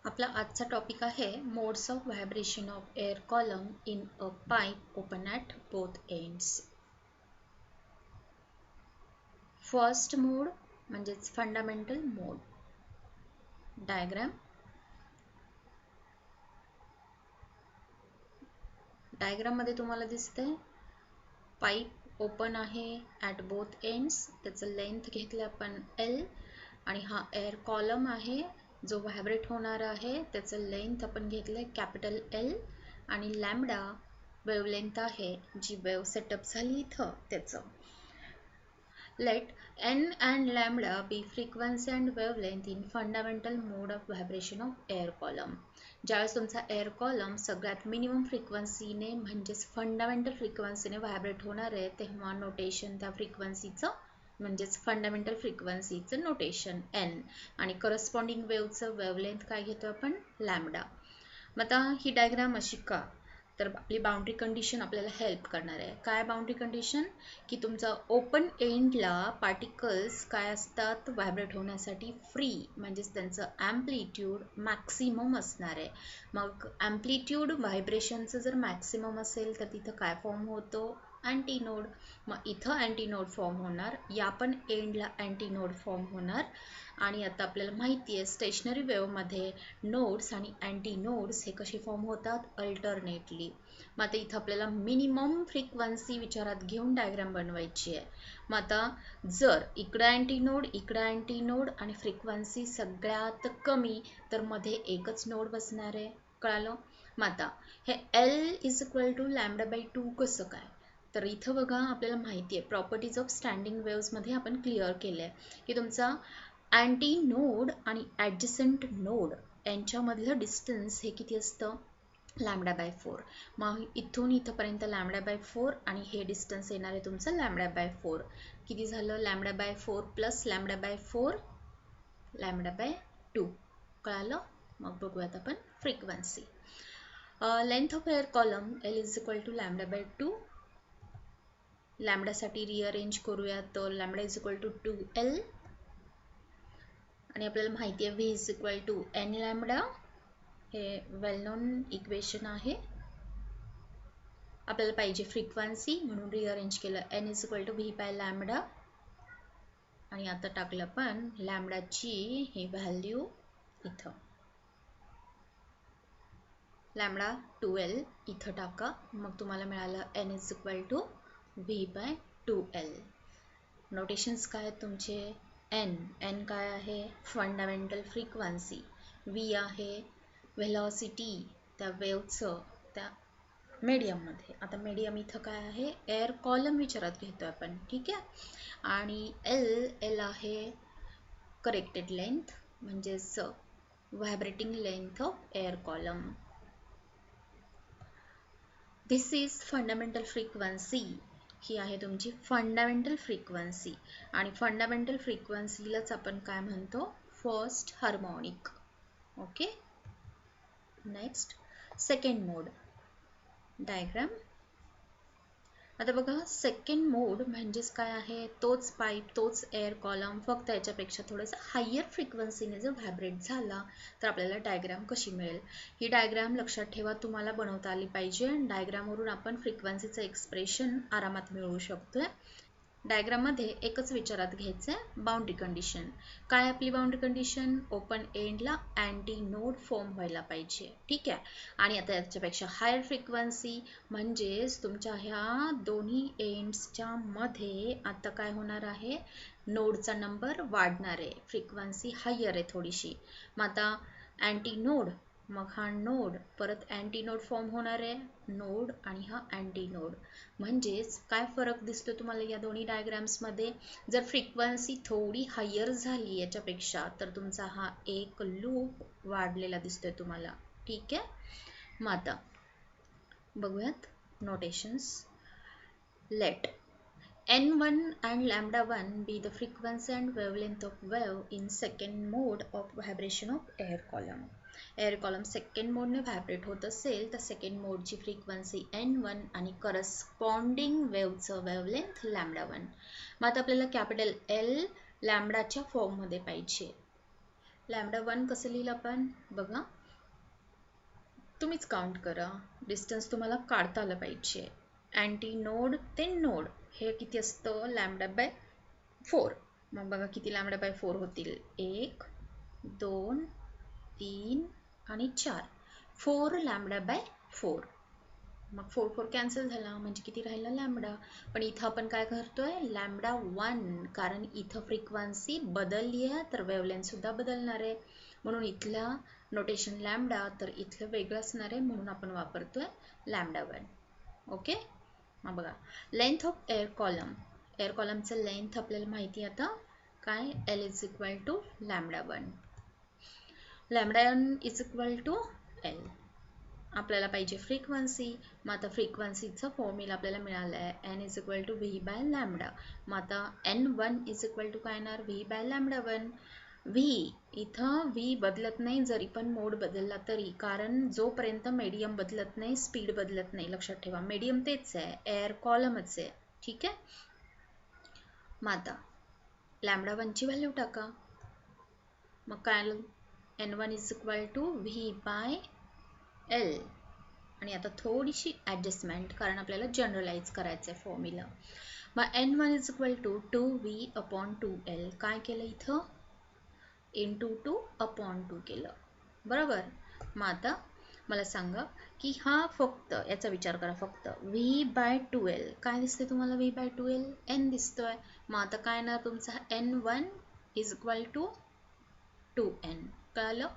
आपला आजचा टॉपिक आहे modes of vibration of air column in a pipe open at both ends. First mode म्हणजेच fundamental mode. Diagram मध्ये तुम्हाला दिसतंय पाईप ओपन आहे ॲट बोथ एंड्स. त्याचं लेंथ घेतलं आपण L आणि हा एअर कॉलम आहे जो व्हायब्रेट होणार आहे. त्याचं लेंथ आपण घेतलंय कॅपिटल L आणि लॅम्बडा वेवलेंथ आहे जी वेव सेटअप झाली इथं त्याचं. Let n and lambda be frequency and wavelength in fundamental mode of vibration of air column. ज्यावेळेस तुमचा एअर कॉलम सगळ्यात मिनिमम फ्रिक्वेन्सीने म्हणजेच फंडामेंटल फ्रिक्वेन्सीने व्हायब्रेट होणार आहे तेव्हा नोटेशन त्या फ्रिक्वेन्सीचं म्हणजेच फंडामेंटल फ्रिक्वेन्सीचं नोटेशन n आणि करस्पॉन्डिंग वेव्हचं वेवलेंथ काय घेतो आपण लॅम्बडा. मग आता ही डायग्राम अशी का तर आपली बाउंड्री कंडिशन आपल्याला हेल्प करणार आहे. काय बाउंड्री कंडिशन की तुमचा ओपन एंडला पार्टिकल्स काय असतात व्हायब्रेट होण्यासाठी फ्री म्हणजेच त्यांचं ॲम्प्लिट्यूड मॅक्सिमम असणार आहे. मग ॲम्प्लिट्यूड व्हायब्रेशनचं जर मॅक्सिमम असेल तर तिथं काय फॉर्म होतो अँटीनोड. मग इथं अँटीनोड फॉर्म होणार, या पण एंडला अँटीनोड फॉर्म होणार. आणि आता आपल्याला माहिती आहे स्टेशनरी वेव्हमध्ये नोड्स आणि अँटीनोड्स हे कसे फॉर्म होतात अल्टरनेटली. मग आता इथं आपल्याला मिनिमम फ्रिक्वेन्सी विचारात घेऊन डायग्राम बनवायची आहे. मग आता जर इकडं अँटीनोड आणि फ्रिक्वेन्सी सगळ्यात कमी तर मध्ये एकच नोड बसणार आहे. कळालं. मग आता हे L इज इक्वल टू λ/2 कसं काय तर इथं बघा आपल्याला माहिती आहे प्रॉपर्टीज ऑफ स्टँडिंग वेव्समध्ये आपण क्लिअर केलं आहे की तुमचा अँटी नोड आणि ॲडजसंट नोड यांच्यामधलं डिस्टन्स हे किती असतं λ/4. मग इथून इथंपर्यंत λ/4 आणि हे डिस्टन्स येणार आहे तुमचं λ/4. किती झालं λ/4 प्लस λ/4 λ/2. कळालं. मग बघूयात आपण frequency. Length of air column L is equal to λ/2. लॅम्बडासाठी रिअरेंज करूया तर lambda is equal to 2L आणि आपल्याला माहिती आहे V is equal to n lambda. हे वेल नोन इक्वेशन आहे. आपल्याला पाहिजे फ्रिक्वेन्सी म्हणून रिअरेंज केलं n is equal to V by lambda आणि आता टाकलं पण लॅम्बडाची ही व्हॅल्यू इथं लॅम्बडा 2L इथं टाका. मग तुम्हाला मिळालं n is equal to V by 2L. Notations काय आहेत तुमचे n काय आहे फंडामेंटल फ्रिक्वेन्सी, V आहे व्हेलॉसिटी त्या वेव्हचं त्या मीडियममध्ये. आता मीडियम इथं काय आहे एअर कॉलम विचारात घेतो आपण. ठीक आहे. आणि L आहे करेक्टेड लेंथ म्हणजेच vibrating length of air column. This is fundamental frequency. ही आहे तुमची फंडामेंटल फ्रिक्वेन्सी आणि फंडामेंटल फ्रिक्वेन्सीलाच आपण काय म्हणतो first harmonic. Okay. Next second mode diagram. आता बघा सेकंड मोड म्हणजेच काय आहे तोच पाईप तोच एअर कॉलम फक्त याच्यापेक्षा थोडंसं हायर फ्रिक्वेन्सीने जर व्हायब्रेट झाला तर आपल्याला डायग्राम कशी मिळेल. ही डायग्राम लक्षात ठेवा तुम्हाला बनवता आली पाहिजे. डायग्रामवरून आपण फ्रिक्वेन्सीचं एक्सप्रेशन आरामात मिळवू शकतोय. डायग्राममध्ये एकच विचारात घ्यायचं आहे बाउंड्री कंडिशन. काय आपली बाउंड्री कंडिशन ओपन एंडला अँटी नोड फॉर्म व्हायला पाहिजे. ठीक आहे. आणि आता याच्यापेक्षा हायर फ्रिक्वेन्सी म्हणजेच तुमच्या ह्या दोन्ही एंड्सच्या मध्ये आता काय होणार आहे नोडचा नंबर वाढणार आहे. फ्रिक्वेन्सी हायर आहे थोडीशी. मग आता अँटी नोड मग हा नोड परत अँटी नोड फॉर्म होणार आहे नोड आणि हा अँटी नोड. म्हणजेच काय फरक दिसतो तुम्हाला या दोन्ही डायग्राम्समध्ये. जर फ्रिक्वेन्सी थोडी हायर झाली याच्यापेक्षा तर तुमचा हा एक लूप वाढलेला दिसतोय तुम्हाला. ठीक आहे. मग आता बघूयात notations. Let n1 and λ1 be the frequency and wavelength of wave in second mode of vibration of air column. Air column second मोडने व्हायब्रेट होत असेल तर सेकंड मोडची फ्रिक्वेन्सी n1 आणि करस्पॉन्डिंग वेव्हचं वेवलेंथ λ1. मग आता आपल्याला कॅपिटल L लॅम्बडाच्या फॉर्ममध्ये पाहिजे. λ1 कसं लिहिलं आपण बघा तुम्हीच काउंट करा. डिस्टन्स तुम्हाला काढता आलं पाहिजे. अँटी नोड ते नोड हे किती असतं? Lambda by 4. मग बघा किती लॅम्बडा बाय 4 होतील? 1 2 3 आणि 4. 4 लॅम्बडा बाय 4. मग 4 4 कॅन्सल झाला म्हणजे किती राहिला? लॅम्बडा. पण इथं आपण काय करतोय? लॅम्बडा 1, कारण इथं फ्रिक्वेन्सी बदलली आहे तर वेवलेंथ सुद्धा बदलणार आहे. म्हणून इथला नोटेशन लॅम्बडा, तर इथलं वेगळं असणार आहे, म्हणून आपण वापरतोय लॅम्बडा 1. ओके. मग बघा length of air column. Air कॉलमचं लेंथ आपल्याला माहिती आहे आता काय? L is equal to lambda 1. Lambda 1 is equal to L. आपल्याला पाहिजे फ्रिक्वेन्सी. मग आता फ्रिक्वेन्सीचा फॉर्म्युला आपल्याला मिळाला आहे n is equal to v by lambda. मग आता n1 इज इक्वल टू काय येणार? v by lambda 1. v इथं v बदलत नाही जरी पण मोड बदलला तरी, कारण जोपर्यंत मीडियम बदलत नाही स्पीड बदलत नाही. लक्षात ठेवा मीडियम तेच आहे, एअर कॉलमच आहे. ठीक आहे. मग आता लॅम्बडा 1 ची व्हॅल्यू टाका. मग काय आलं? n1 is equal to v by L. आणि आता थोडीशी ॲडजस्टमेंट, कारण आपल्याला जनरलाइज करायचं आहे फॉर्म्युला. मग n1 is equal to 2v upon 2L. काय केलं इथं? इंटू 2 अपॉन 2 केलं. बरोबर. मग आता मला सांगा की हा फक्त याचा विचार करा. फक्त v बाय 2L काय दिसते तुम्हाला? v बाय 2L n दिसतोय. मग आता काय येणार तुमचा? n1 is equal to 2n. कळलं?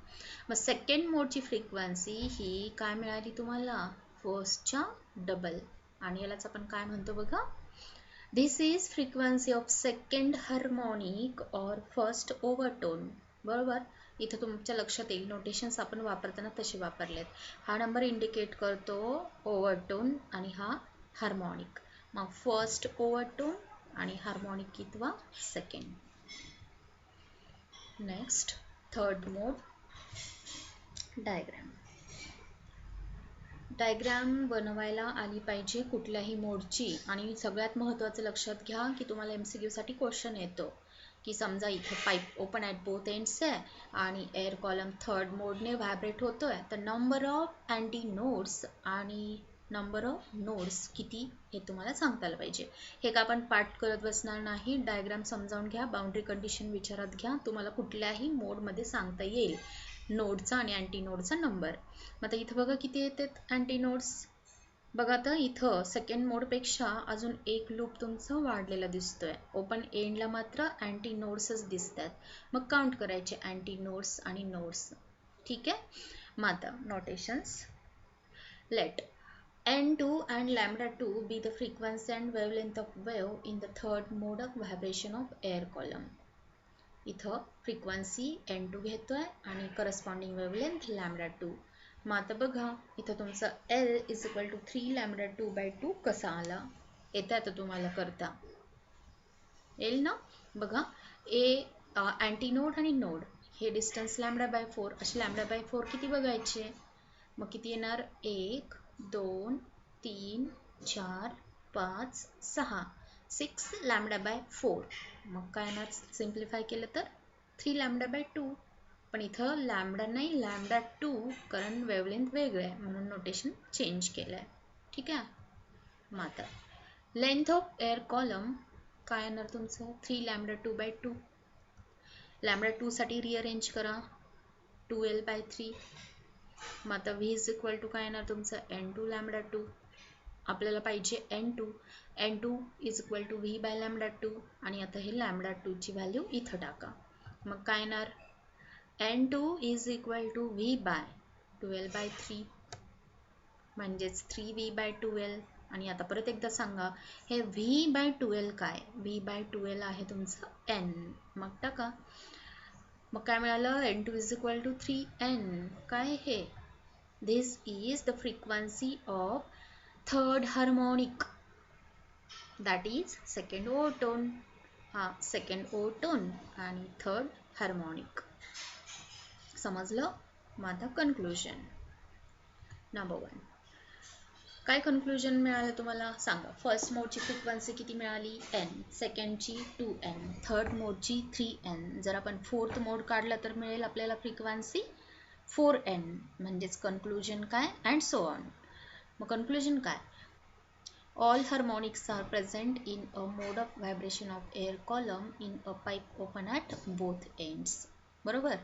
मग सेकंड मोडची फ्रिक्वेन्सी ही काय मिळाली तुम्हाला? फर्स्टच्या डबल. आणि यालाच आपण काय म्हणतो बघा? This is frequency of second harmonic or first overtone. बरोबर. इथं तुमच्या लक्षात येईल नोटेशन्स आपण वापरताना तसे वापरलेत. हा नंबर इंडिकेट करतो ओव्हरटोन आणि हा हार्मोनिक. मग फर्स्ट ओव्हरटोन आणि हार्मोनिक कितवा? सेकंड. नेक्स्ट थर्ड मोड डायग्राम. डायग्राम बनवायला आली पाहिजे कुठल्याही मोडची. आणि सगळ्यात महत्त्वाचं लक्षात घ्या की तुम्हाला MCQ साठी क्वेश्चन येतो की समजा इथे pipe open at both ends आहे आणि एअर कॉलम थर्ड मोडने व्हायब्रेट होतोय, तर नंबर ऑफ अँटी नोड्स आणि नंबर ऑफ नोड्स किती हे तुम्हाला सांगता आलं पाहिजे. हे का आपण पाठ करत बसणार नाही. डायग्राम समजावून घ्या. बाउंड्री कंडिशन विचारात घ्या. तुम्हाला कुठल्याही मोडमध्ये सांगता येईल नोडचा आणि अँटी नोडचा नंबर. मग आता इथं बघा किती येतात अँटी नोड्स. बघा आता इथं सेकंड मोडपेक्षा अजून एक लूप तुमचं वाढलेला दिसतोय. ओपन एंडला मात्र अँटी नोड्सच दिसतात. मग काउंट करायचे अँटी नोड्स आणि नोड्स. ठीक आहे. मग आता notations. Let n2 and lambda 2 be the frequency and wavelength of wave in the third mode of vibration of air column. इथं फ्रिक्वेन्सी n2 घेतोय आणि करस्पॉन्डिंग वेवलेंथ लॅम्बडा 2. मग आता बघा इथं तुमचं L is equal to 3 lambda 2 by 2 कसा आला? येतं आता तुम्हाला करता येईल ना? बघा अँटी नोड आणि नोड हे डिस्टन्स लॅम्बडा बाय 4. असे लॅम्बडा बाय 4 किती बघायचे? मग किती येणार? 1 2 3 4 5 6 6 लॅम्बडा बाय 4. मग काय येणार सिम्प्लिफाय केलं तर 3 लॅम्बडा बाय 2. पण इथं लॅम्बडा नाही लॅम्बडा 2, कारण वेवलेंथ वेगळं आहे म्हणून नोटेशन चेंज केलं आहे. ठीक आहे. मग आता लेंथ ऑफ एअर कॉलम काय येणार तुमचं? 3 लॅम्बडा 2 बाय 2. लॅम्बडा 2 साठी रिअरेंज करा 2L बाय 3. मग आता v इज इक्वल टू काय येणार तुमचं? n2 lambda 2. आपल्याला पाहिजे n2. n2 is equal to v by lambda 2. आणि आता हे लॅम्बडा 2 ची व्हॅल्यू इथं टाका. मग काय येणार? n2 is equal to v by 2L by 3 म्हणजेच 3v बाय 2L. आणि आता परत एकदा सांगा हे v बाय 2L काय? v बाय 2L आहे तुमचं n. मग टाका. मग काय मिळालं? n2 is equal to 3n. काय हे? This is the frequency of third harmonic, that is second overtone. second overtone आणि third harmonic. समजलं? मग आता कन्क्लुजन. नंबर 1 काय कन्क्लुजन मिळालं तुम्हाला? सांगा. फर्स्ट मोडची फ्रिक्वेन्सी किती मिळाली? n. सेकंडची 2n. थर्ड मोडची 3n. जर आपण फोर्थ मोड काढला तर मिळेल आपल्याला फ्रिक्वेन्सी 4n म्हणजेच कन्क्लुजन काय अँड सो ऑन. मग कन्क्लुजन काय, all harmonics are present in a mode of vibration of air column in a pipe open at both ends. बरोबर.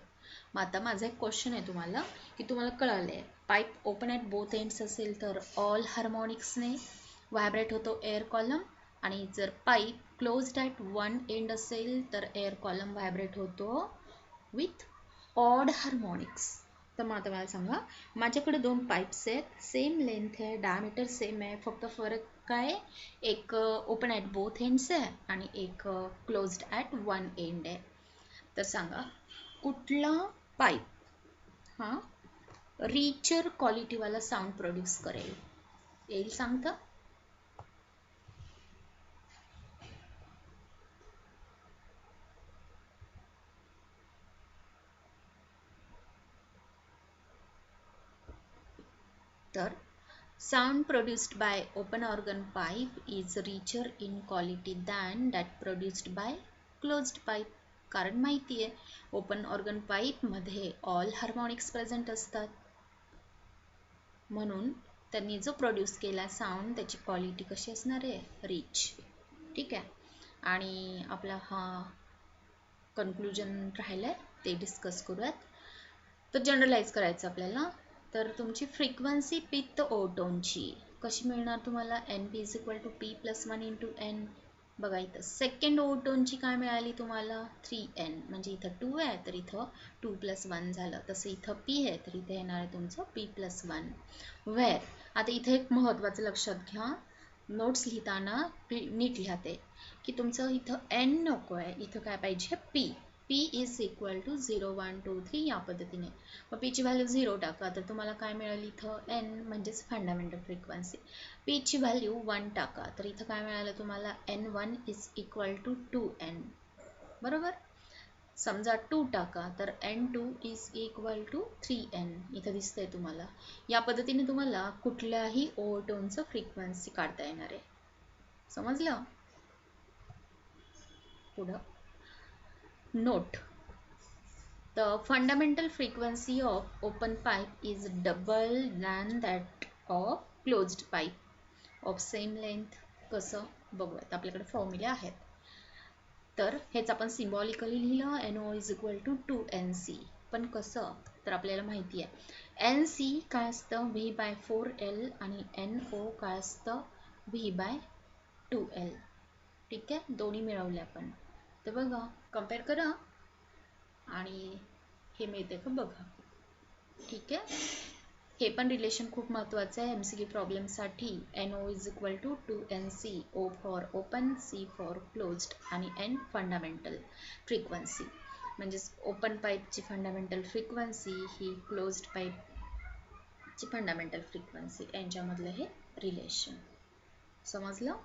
मग आता माझा एक क्वेश्चन आहे तुम्हाला की तुम्हाला कळालंय pipe open at both ends असेल तर ऑल हार्मोनिक्सने व्हायब्रेट होतो एअर कॉलम, आणि जर pipe closed at one end असेल तर एअर कॉलम व्हायब्रेट होतो विथ ऑड हार्मोनिक्स. तर मग आता मला सांगा, माझ्याकडे दोन पाईप्स आहेत, सेम लेंथ आहे, डायमीटर सेम आहे, फक्त फरक काय, एक ओपन ॲट बोथ एंड्स आहे आणि एक क्लोज्ड ॲट वन एंड आहे. तर सांगा कुठला पाईप हा रिचर क्वालिटीवाला साऊंड प्रोड्यूस करेल, येईल सांगता. तर sound produced by open organ pipe is richer in quality than that produced by closed pipe. कारण माहिती आहे ओपन ऑर्गन पाईप मध्ये ऑल हार्मोनिक्स प्रेझेंट असतात, म्हणून त्यांनी जो प्रोड्यूस केला साऊंड त्याची क्वालिटी कशी असणार आहे, रिच. ठीक आहे. आणि आपला हा कन्क्लुजन राहिलाय ते डिस्कस करूयात. तर जनरलाइज करायचं आपल्याला. तर तुमची फ्रिक्वेन्सी पित्त ओटोनची कशी मिळणार तुम्हाला, n p is equal to p plus one into n. बघा इथं सेकंड ओटोनची काय मिळाली तुम्हाला, 3n, म्हणजे इथं 2 आहे तर इथं 2 प्लस 1 झालं. तसं इथं p आहे तर इथे येणार आहे तुमचं p प्लस 1. वेअर आता इथे एक महत्त्वाचं लक्षात घ्या, नोट्स लिहिताना नीट लिहते की तुमचं इथं n नको आहे, इथं काय पाहिजे p. p is equal to 0 1 2 3 या पद्धतीने. मग p ची व्हॅल्यू 0 टाका तर तुम्हाला काय मिळेल इथं n म्हणजेच फंडामेंटल फ्रिक्वेन्सी. p ची व्हॅल्यू 1 टाका तर इथं काय मिळालं तुम्हाला n1 is equal to 2n. बरोबर. समजा 2 टाका तर n2 is equal to 3n. इथं दिसतंय तुम्हाला. या पद्धतीने तुम्हाला कुठल्याही ओव्हरटोनचं फ्रिक्वेन्सी काढता येणार आहे. समजलं. पुढं note, the fundamental frequency of open pipe is double than that of closed pipe of same length. कसं बघूयात, आपल्याकडे फॉर्म्युले आहेत. तर हेच आपण सिम्बॉलिकली लिहिलं, NO is equal to 2NC. पण कसं, तर आपल्याला माहिती आहे NC काय असतं V/4L आणि NO काय असतं V/2L. ठीक आहे, दोन्ही मिळवले आपण. तर बघा कम्पेअर करा आणि हे मिळते का बघा. ठीक आहे, हे पण रिलेशन खूप महत्त्वाचं आहे MCQ प्रॉब्लेमसाठी. NO is equal to 2NC, O for open, C for closed आणि N फंडामेंटल फ्रिक्वेन्सी. म्हणजेच ओपन पाईपची फंडामेंटल फ्रिक्वेन्सी ही क्लोज्ड पाईपची फंडामेंटल फ्रिक्वेन्सी, यांच्यामधलं हे रिलेशन. समजलं.